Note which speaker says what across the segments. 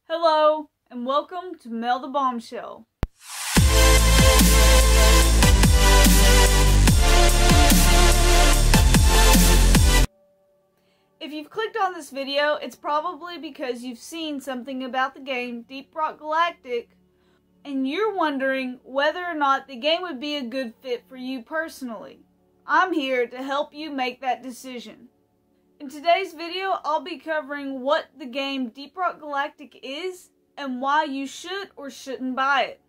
Speaker 1: Hello, and welcome to Mel the Bombshell. If you've clicked on this video, it's probably because you've seen something about the game Deep Rock Galactic, and you're wondering whether or not the game would be a good fit for you personally. I'm here to help you make that decision. In today's video, I'll be covering what the game Deep Rock Galactic is and why you should or shouldn't buy it.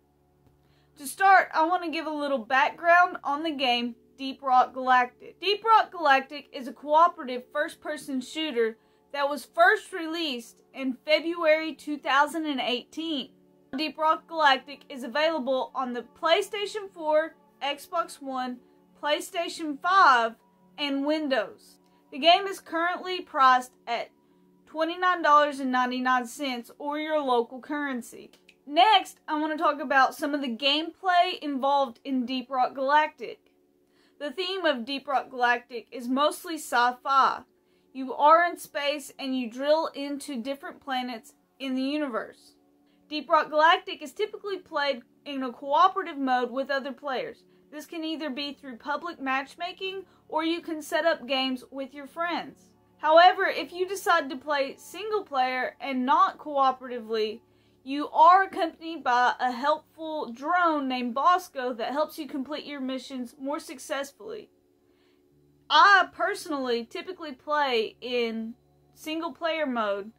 Speaker 1: To start, I want to give a little background on the game Deep Rock Galactic. Deep Rock Galactic is a cooperative first-person shooter that was first released in February 2018. Deep Rock Galactic is available on the PlayStation 4, Xbox One, PlayStation 5, and Windows. The game is currently priced at $29.99 or your local currency. Next, I want to talk about some of the gameplay involved in Deep Rock Galactic. The theme of Deep Rock Galactic is mostly sci-fi. You are in space and you drill into different planets in the universe. Deep Rock Galactic is typically played in a cooperative mode with other players. This can either be through public matchmaking or you can set up games with your friends. However, if you decide to play single player and not cooperatively, you are accompanied by a helpful drone named Bosco that helps you complete your missions more successfully. I personally typically play in single player mode,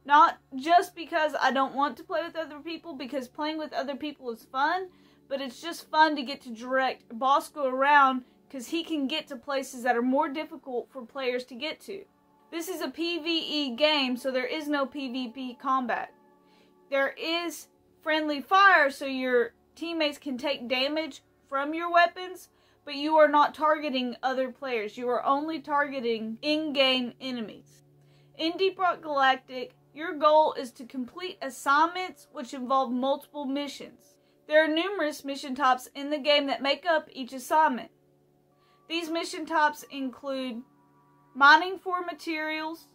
Speaker 1: not just because I don't want to play with other people, because playing with other people is fun, but it's just fun to get to direct Bosco around because he can get to places that are more difficult for players to get to. This is a PvE game, so there is no PvP combat. There is friendly fire, so your teammates can take damage from your weapons, but you are not targeting other players. You are only targeting in-game enemies. In Deep Rock Galactic, your goal is to complete assignments which involve multiple missions. There are numerous mission types in the game that make up each assignment. These mission types include mining for materials,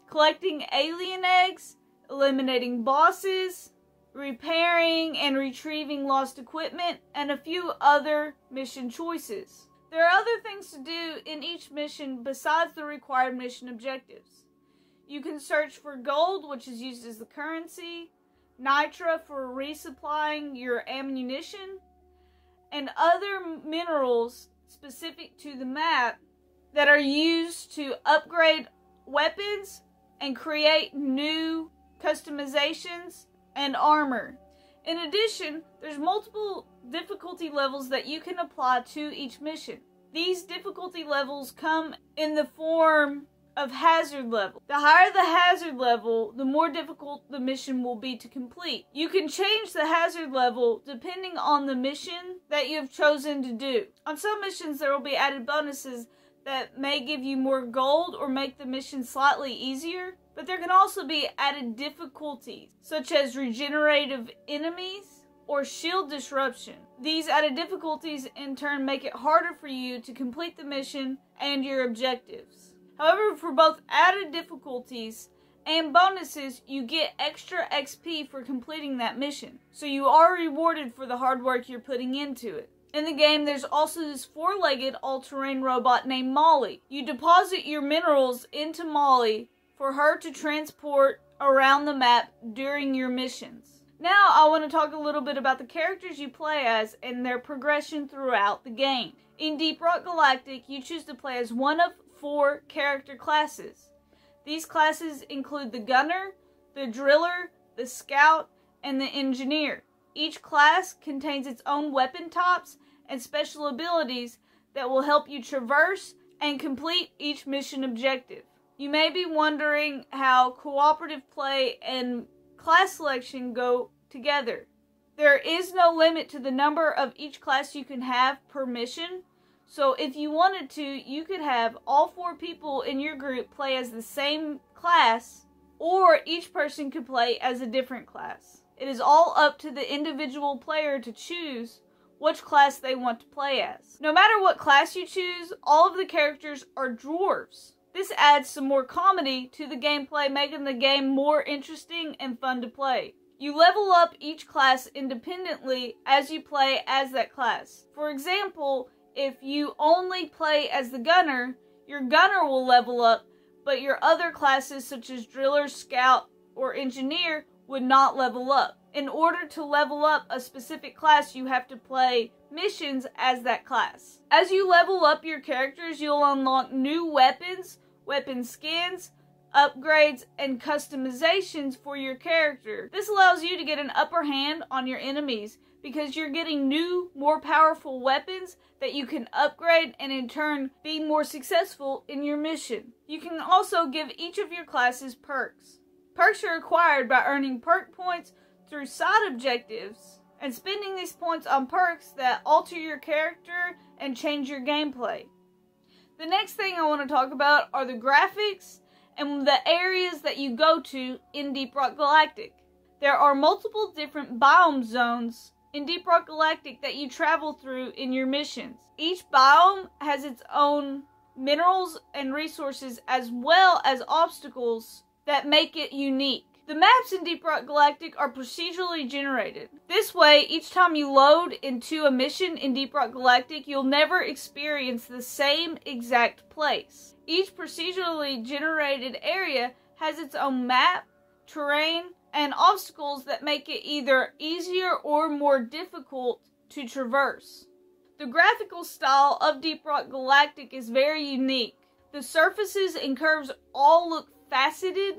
Speaker 1: collecting alien eggs, eliminating bosses, repairing and retrieving lost equipment, and a few other mission choices. There are other things to do in each mission besides the required mission objectives. You can search for gold, which is used as the currency, nitra for resupplying your ammunition, and other minerals specific to the map that are used to upgrade weapons and create new customizations and armor. In addition, there's multiple difficulty levels that you can apply to each mission. These difficulty levels come in the form of hazard level. The higher the hazard level, the more difficult the mission will be to complete. You can change the hazard level depending on the mission that you have chosen to do. On some missions there will be added bonuses that may give you more gold or make the mission slightly easier, but there can also be added difficulties such as regenerative enemies or shield disruption. These added difficulties in turn make it harder for you to complete the mission and your objectives. However, for both added difficulties and bonuses, you get extra XP for completing that mission. So you are rewarded for the hard work you're putting into it. In the game, there's also this four-legged all-terrain robot named Molly. You deposit your minerals into Molly for her to transport around the map during your missions. Now, I want to talk a little bit about the characters you play as and their progression throughout the game. In Deep Rock Galactic, you choose to play as one of 4 character classes. These classes include the Gunner, the Driller, the Scout, and the Engineer. Each class contains its own weapon types and special abilities that will help you traverse and complete each mission objective. You may be wondering how cooperative play and class selection go together. There is no limit to the number of each class you can have per mission, so if you wanted to, you could have all 4 people in your group play as the same class, or each person could play as a different class. It is all up to the individual player to choose which class they want to play as. No matter what class you choose, all of the characters are dwarves. This adds some more comedy to the gameplay, making the game more interesting and fun to play. You level up each class independently as you play as that class. For example, if you only play as the gunner, your gunner will level up, but your other classes such as driller, scout, or engineer would not level up. In order to level up a specific class, you have to play missions as that class. As you level up your characters, you'll unlock new weapons, weapon skins, upgrades, and customizations for your character. This allows you to get an upper hand on your enemies because you're getting new, more powerful weapons that you can upgrade and in turn be more successful in your mission. You can also give each of your classes perks. Perks are acquired by earning perk points through side objectives and spending these points on perks that alter your character and change your gameplay. The next thing I want to talk about are the graphics and the areas that you go to in Deep Rock Galactic. There are multiple different biome zones in Deep Rock Galactic that you travel through in your missions. Each biome has its own minerals and resources as well as obstacles that make it unique. The maps in Deep Rock Galactic are procedurally generated. This way, each time you load into a mission in Deep Rock Galactic, you'll never experience the same exact place. Each procedurally generated area has its own map, terrain, and obstacles that make it either easier or more difficult to traverse. The graphical style of Deep Rock Galactic is very unique. The surfaces and curves all look faceted,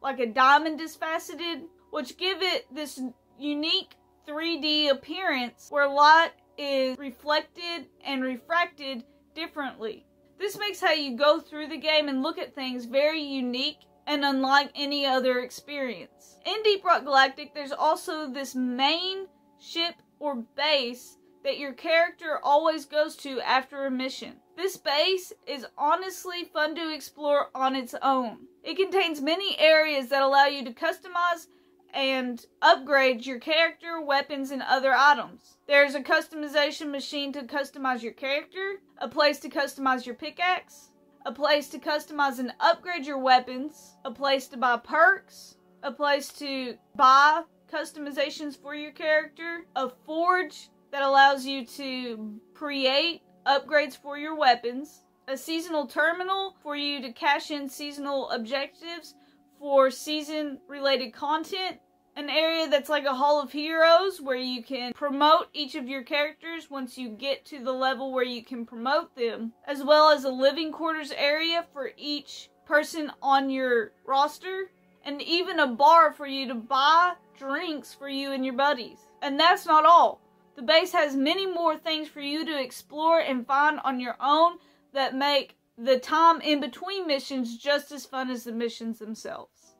Speaker 1: like a diamond is faceted, which give it this unique 3D appearance where light is reflected and refracted differently. This makes how you go through the game and look at things very unique and unlike any other experience. In Deep Rock Galactic, there's also this main ship or base that your character always goes to after a mission. This base is honestly fun to explore on its own. It contains many areas that allow you to customize and upgrade your character, weapons, and other items. There's a customization machine to customize your character, a place to customize your pickaxe, a place to customize and upgrade your weapons, a place to buy perks, a place to buy customizations for your character, a forge that allows you to create upgrades for your weapons, a seasonal terminal for you to cash in seasonal objectives for season-related content, an area that's like a Hall of Heroes where you can promote each of your characters once you get to the level where you can promote them, as well as a living quarters area for each person on your roster, and even a bar for you to buy drinks for you and your buddies. And that's not all. The base has many more things for you to explore and find on your own that make the time in between missions just as fun as the missions themselves.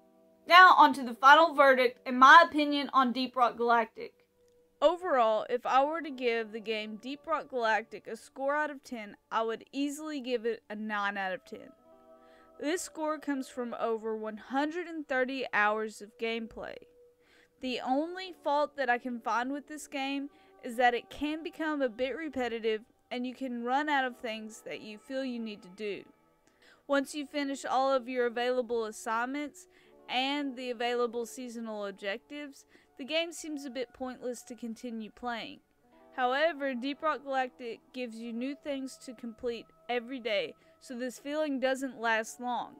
Speaker 1: Now on to the final verdict and my opinion on Deep Rock Galactic. Overall, if I were to give the game Deep Rock Galactic a score out of 10, I would easily give it a 9 out of 10. This score comes from over 130 hours of gameplay. The only fault that I can find with this game is that it can become a bit repetitive and you can run out of things that you feel you need to do. Once you finish all of your available assignments and the available seasonal objectives, the game seems a bit pointless to continue playing. However, Deep Rock Galactic gives you new things to complete every day, so this feeling doesn't last long.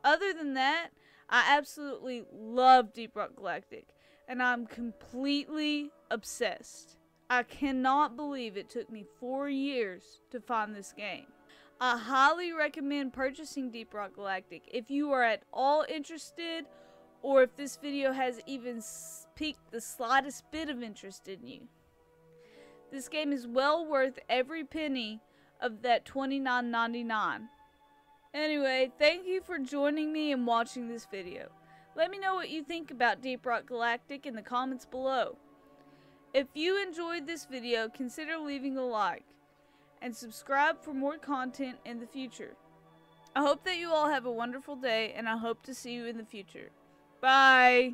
Speaker 1: Other than that, I absolutely love Deep Rock Galactic, and I'm completely obsessed. I cannot believe it took me 4 years to find this game. I highly recommend purchasing Deep Rock Galactic if you are at all interested, or if this video has even piqued the slightest bit of interest in you. This game is well worth every penny of that $29.99. Anyway, thank you for joining me and watching this video. Let me know what you think about Deep Rock Galactic in the comments below. If you enjoyed this video, consider leaving a like and subscribe for more content in the future. I hope that you all have a wonderful day, and I hope to see you in the future. Bye!